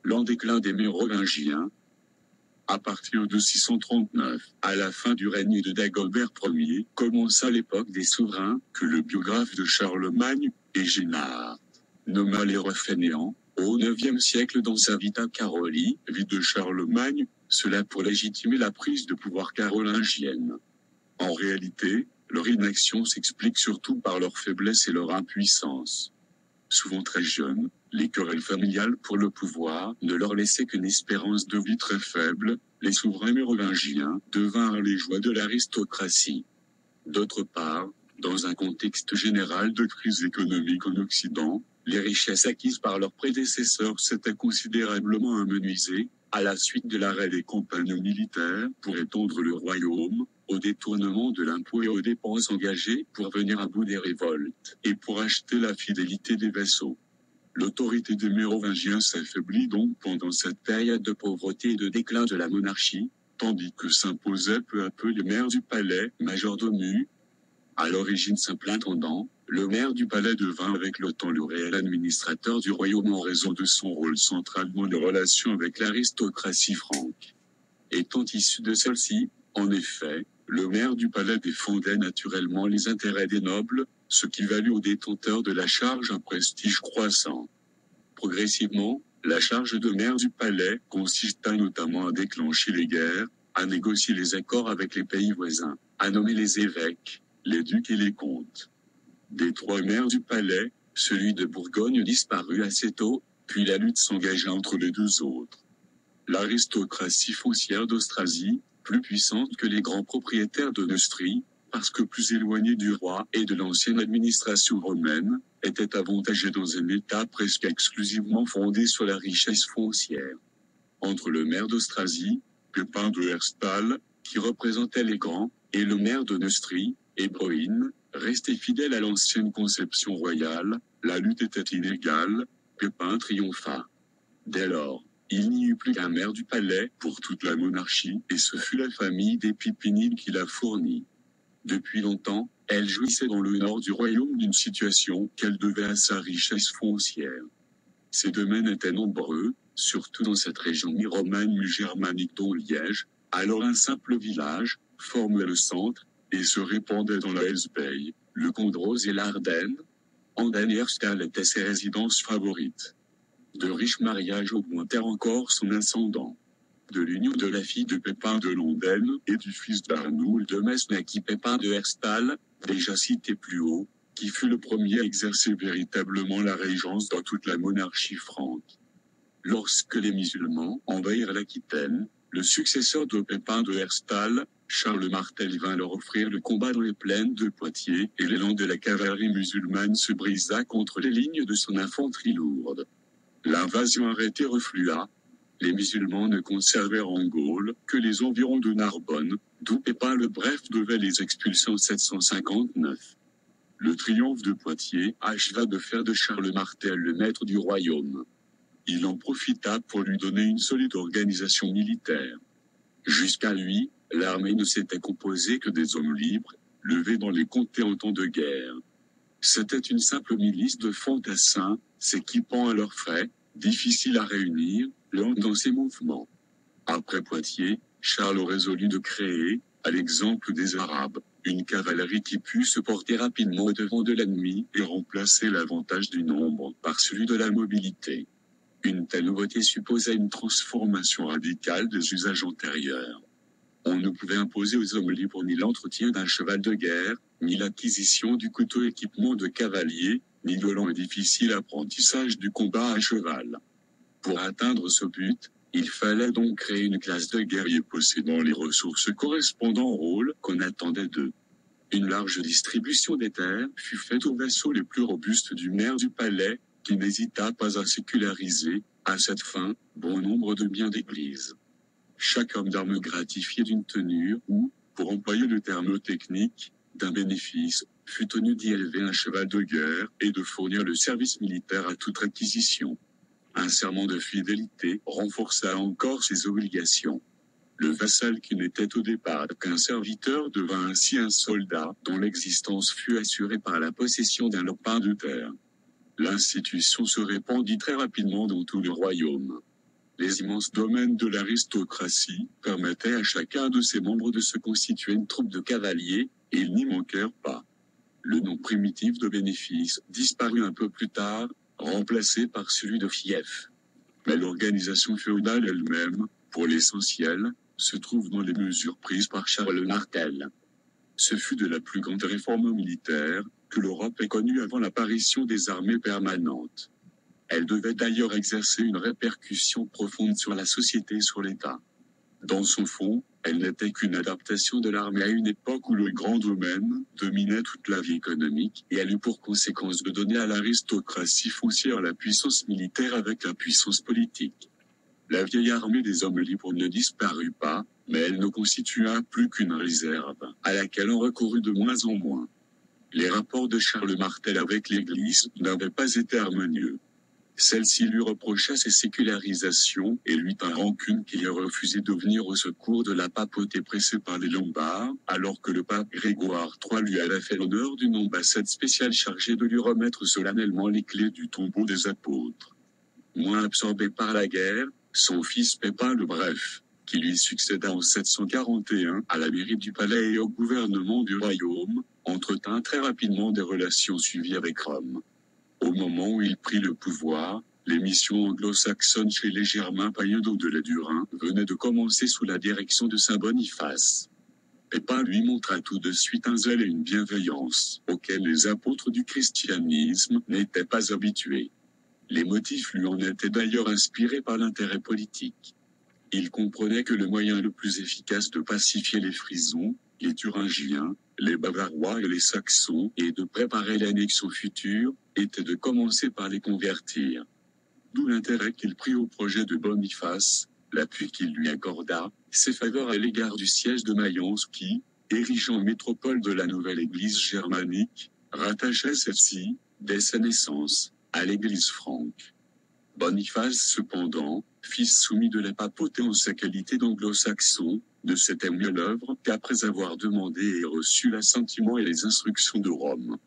Lent déclin des Mérovingiens. À partir de 639, à la fin du règne de Dagobert Ier, commença l'époque des souverains, que le biographe de Charlemagne, Égénard, nomma les refainéants. Au IXe siècle dans sa Vita Caroli, vie de Charlemagne, cela pour légitimer la prise de pouvoir carolingienne. En réalité, leur inaction s'explique surtout par leur faiblesse et leur impuissance. Souvent très jeunes, les querelles familiales pour le pouvoir ne leur laissaient qu'une espérance de vie très faible. Les souverains mérovingiens devinrent les joies de l'aristocratie. D'autre part, dans un contexte général de crise économique en Occident, les richesses acquises par leurs prédécesseurs s'étaient considérablement amenuisées, à la suite de l'arrêt des campagnes militaires pour étendre le royaume, au détournement de l'impôt et aux dépenses engagées pour venir à bout des révoltes, et pour acheter la fidélité des vassaux. L'autorité des Mérovingiens s'affaiblit donc pendant cette période de pauvreté et de déclin de la monarchie, tandis que s'imposaient peu à peu les maires du palais, majordomus. À l'origine simple intendant, le maire du palais devint avec le temps le réel administrateur du royaume en raison de son rôle central dans les relations avec l'aristocratie franque. Étant issu de celle-ci, en effet, le maire du palais défendait naturellement les intérêts des nobles, ce qui valut aux détenteurs de la charge un prestige croissant. Progressivement, la charge de maire du palais consista notamment à déclencher les guerres, à négocier les accords avec les pays voisins, à nommer les évêques, les ducs et les comtes. Des trois maires du palais, celui de Bourgogne disparut assez tôt, puis la lutte s'engagea entre les deux autres. L'aristocratie foncière d'Austrasie, plus puissante que les grands propriétaires de Neustrie, parce que plus éloignée du roi et de l'ancienne administration romaine, était avantagée dans un État presque exclusivement fondé sur la richesse foncière. Entre le maire d'Austrasie, Pépin de Herstal, qui représentait les grands, et le maire de Neustrie, Hébroïne, resté fidèle à l'ancienne conception royale, la lutte était inégale. Pépin triompha. Dès lors, il n'y eut plus qu'un maire du palais pour toute la monarchie, et ce fut la famille des Pipinides qui la fournit. Depuis longtemps, elle jouissait dans le nord du royaume d'une situation qu'elle devait à sa richesse foncière. Ses domaines étaient nombreux, surtout dans cette région mi-romaine mi-germanique dont Liège, alors un simple village, formait le centre, et se répandait dans la Hesbaye, le Condroz et l'Ardenne. Andenne et Herstal étaient ses résidences favorites. De riches mariages augmentèrent encore son ascendant. De l'union de la fille de Pépin de Londène et du fils d'Arnoul de Metz naquit Pépin de Herstal, déjà cité plus haut, qui fut le premier à exercer véritablement la régence dans toute la monarchie franque. Lorsque les musulmans envahirent l'Aquitaine, le successeur de Pépin de Herstal, Charles Martel, vint leur offrir le combat dans les plaines de Poitiers, et l'élan de la cavalerie musulmane se brisa contre les lignes de son infanterie lourde. L'invasion arrêtée reflua. Les musulmans ne conservèrent en Gaule que les environs de Narbonne, d'où Pépin le Bref devait les expulser en 759. Le triomphe de Poitiers acheva de faire de Charles Martel le maître du royaume. Il en profita pour lui donner une solide organisation militaire. Jusqu'à lui, l'armée ne s'était composée que des hommes libres, levés dans les comtés en temps de guerre. C'était une simple milice de fantassins, s'équipant à leurs frais, difficile à réunir, lente dans ses mouvements. Après Poitiers, Charles résolut de créer, à l'exemple des Arabes, une cavalerie qui put se porter rapidement au devant de l'ennemi et remplacer l'avantage du nombre par celui de la mobilité. Une telle nouveauté supposait une transformation radicale des usages antérieurs. On ne pouvait imposer aux hommes libres ni l'entretien d'un cheval de guerre, ni l'acquisition du couteau équipement de cavalier, ni le lent et difficile apprentissage du combat à cheval. Pour atteindre ce but, il fallait donc créer une classe de guerriers possédant les ressources correspondant au rôle qu'on attendait d'eux. Une large distribution des terres fut faite aux vassaux les plus robustes du maire du palais, qui n'hésita pas à séculariser, à cette fin, bon nombre de biens d'église. Chaque homme d'armes gratifié d'une tenure ou, pour employer le terme technique, d'un bénéfice, fut tenu d'y élever un cheval de guerre et de fournir le service militaire à toute acquisition. Un serment de fidélité renforça encore ses obligations. Le vassal qui n'était au départ qu'un serviteur devint ainsi un soldat dont l'existence fut assurée par la possession d'un lopin de terre. L'institution se répandit très rapidement dans tout le royaume. Les immenses domaines de l'aristocratie permettaient à chacun de ses membres de se constituer une troupe de cavaliers, et ils n'y manquèrent pas. Le nom primitif de bénéfice disparut un peu plus tard, remplacé par celui de fief. Mais l'organisation féodale elle-même, pour l'essentiel, se trouve dans les mesures prises par Charles Martel. Ce fut de la plus grande réforme militaire que l'Europe ait connue avant l'apparition des armées permanentes. Elle devait d'ailleurs exercer une répercussion profonde sur la société et sur l'État. Dans son fond, elle n'était qu'une adaptation de l'armée à une époque où le grand domaine dominait toute la vie économique, et elle eut pour conséquence de donner à l'aristocratie foncière la puissance militaire avec la puissance politique. La vieille armée des hommes libres ne disparut pas, mais elle ne constitua plus qu'une réserve, à laquelle on recourut de moins en moins. Les rapports de Charles Martel avec l'Église n'avaient pas été harmonieux. Celle-ci lui reprocha ses sécularisations et lui tint rancune qu'il ait refusé de venir au secours de la papauté pressée par les Lombards, alors que le pape Grégoire III lui avait fait l'honneur d'une ambassade spéciale chargée de lui remettre solennellement les clés du tombeau des apôtres. Moins absorbé par la guerre, son fils Pépin le Bref, qui lui succéda en 741 à la mairie du palais et au gouvernement du royaume, entretint très rapidement des relations suivies avec Rome. Au moment où il prit le pouvoir, les missions anglo-saxonnes chez les Germains païens d'au-delà du Rhin venaient de commencer sous la direction de saint Boniface. Pépin lui montra tout de suite un zèle et une bienveillance auxquels les apôtres du christianisme n'étaient pas habitués. Les motifs lui en étaient d'ailleurs inspirés par l'intérêt politique. Il comprenait que le moyen le plus efficace de pacifier les Frisons, les Thuringiens, les Bavarois et les Saxons, et de préparer l'annexion future, était de commencer par les convertir. D'où l'intérêt qu'il prit au projet de Boniface, l'appui qu'il lui accorda, ses faveurs à l'égard du siège de Mayence qui, érigeant métropole de la nouvelle église germanique, rattachait celle-ci, dès sa naissance, à l'église franque. Boniface cependant, fils soumis de la papauté en sa qualité d'anglo-saxon, ne s'était mis à l'œuvre qu'après avoir demandé et reçu l'assentiment et les instructions de Rome.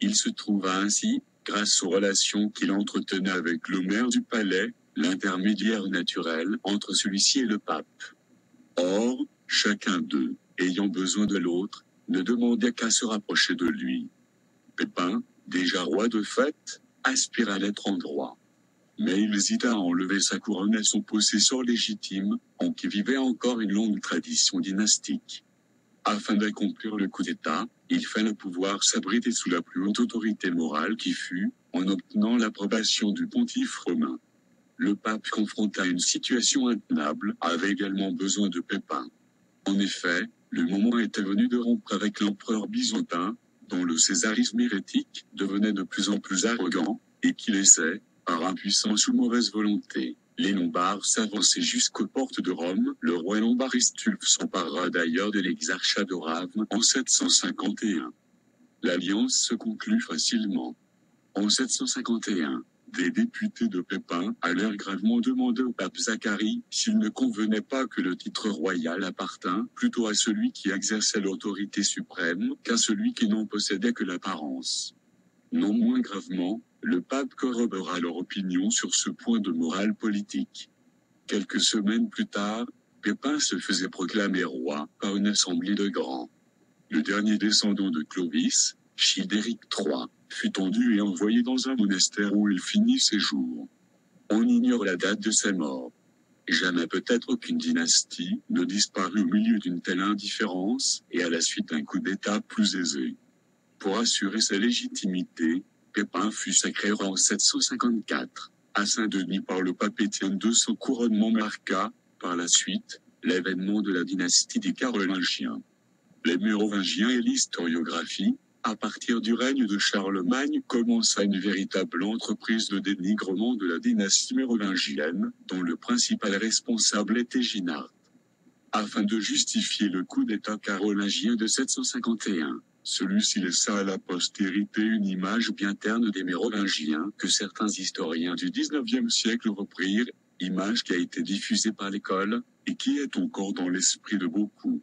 Il se trouva ainsi, grâce aux relations qu'il entretenait avec le maire du palais, l'intermédiaire naturel entre celui-ci et le pape. Or, chacun d'eux, ayant besoin de l'autre, ne demandait qu'à se rapprocher de lui. Pépin, déjà roi de fait, aspirait à l'être en droit. Mais il hésita à enlever sa couronne à son possesseur légitime, en qui vivait encore une longue tradition dynastique. Afin d'accomplir le coup d'État, il fallait pouvoir s'abriter sous la plus haute autorité morale qui fut, en obtenant l'approbation du pontife romain. Le pape, confronté à une situation intenable, avait également besoin de Pépin. En effet, le moment était venu de rompre avec l'empereur byzantin, dont le césarisme hérétique devenait de plus en plus arrogant, et qui laissait, par impuissance ou mauvaise volonté, les Lombards s'avancer jusqu'aux portes de Rome. Le roi lombard Istulfe s'empara d'ailleurs de l'exarchat de Ravenne en 751. L'alliance se conclut facilement. En 751, des députés de Pépin allèrent gravement demander au pape Zacharie s'il ne convenait pas que le titre royal appartint plutôt à celui qui exerçait l'autorité suprême qu'à celui qui n'en possédait que l'apparence. Non moins gravement, le pape corrobora leur opinion sur ce point de morale politique. Quelques semaines plus tard, Pépin se faisait proclamer roi par une assemblée de grands. Le dernier descendant de Clovis, Childéric III, fut tendu et envoyé dans un monastère où il finit ses jours. On ignore la date de sa mort. Jamais peut-être aucune dynastie ne disparut au milieu d'une telle indifférence et à la suite d'un coup d'État plus aisé. Pour assurer sa légitimité, Pépin fut sacré roi en 754, à Saint-Denis par le pape Étienne II. Son couronnement marqua, par la suite, l'avènement de la dynastie des Carolingiens. Les Mérovingiens et l'historiographie, à partir du règne de Charlemagne, commença une véritable entreprise de dénigrement de la dynastie mérovingienne, dont le principal responsable était Ginard. Afin de justifier le coup d'État carolingien de 751, celui-ci laissa à la postérité une image bien terne des Mérovingiens que certains historiens du XIXe siècle reprirent, image qui a été diffusée par l'école, et qui est encore dans l'esprit de beaucoup.